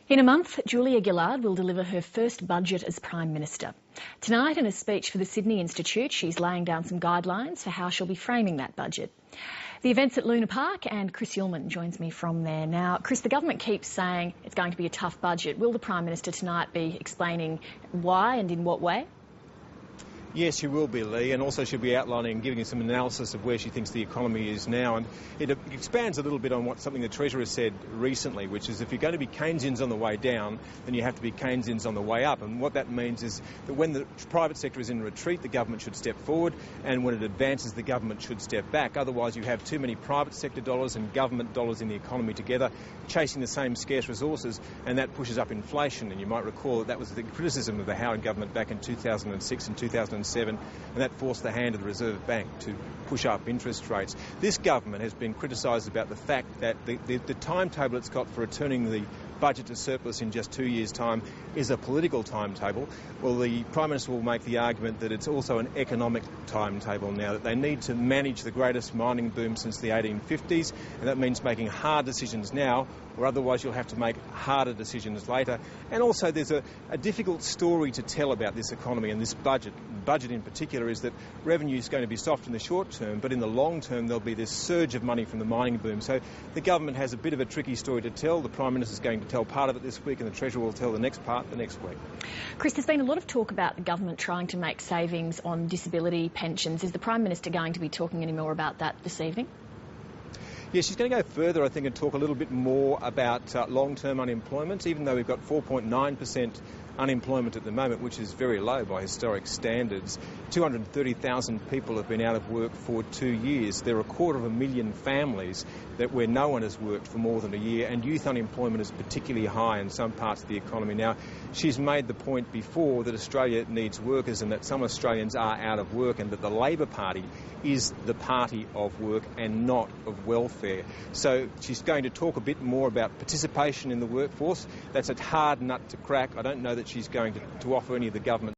In a month, Julia Gillard will deliver her first budget as Prime Minister. Tonight, in a speech for the Sydney Institute, she's laying down some guidelines for how she'll be framing that budget. The event's at Luna Park, and Chris Uhlmann joins me from there. Now, Chris, the government keeps saying it's going to be a tough budget. Will the Prime Minister tonight be explaining why and in what way? Yes, she will be, Lee, and also she'll be outlining and giving us some analysis of where she thinks the economy is now. And it expands a little bit on something the Treasurer said recently, which is if you're going to be Keynesians on the way down, then you have to be Keynesians on the way up. And what that means is that when the private sector is in retreat, the government should step forward, and when it advances, the government should step back. Otherwise, you have too many private sector dollars and government dollars in the economy together, chasing the same scarce resources, and that pushes up inflation. And you might recall that was the criticism of the Howard government back in 2006 and 2007, and that forced the hand of the Reserve Bank to push up interest rates. This government has been criticised about the fact that the timetable it's got for returning the budget to surplus in just 2 years' time is a political timetable. Well, the Prime Minister will make the argument that it's also an economic timetable now, that they need to manage the greatest mining boom since the 1850s, and that means making hard decisions now, or otherwise you'll have to make harder decisions later. And also there's a difficult story to tell about this economy and this budget. The budget in particular is that revenue is going to be soft in the short term, but in the long term there'll be this surge of money from the mining boom. So the government has a bit of a tricky story to tell. The Prime Minister is going to tell part of it this week, and the Treasurer will tell the next part the next week. Chris, there's been a lot of talk about the government trying to make savings on disability pensions. Is the Prime Minister going to be talking any more about that this evening? Yeah, she's going to go further, I think, and talk a little bit more about long-term unemployment, even though we've got 4.9% unemployment at the moment, which is very low by historic standards. 230,000 people have been out of work for 2 years. There are 250,000 families where no one has worked for more than a year, and youth unemployment is particularly high in some parts of the economy. Now, she's made the point before that Australia needs workers and that some Australians are out of work, and that the Labor Party is the party of work and not of welfare. So she's going to talk a bit more about participation in the workforce. That's a hard nut to crack. I don't know that she's going to offer any of the government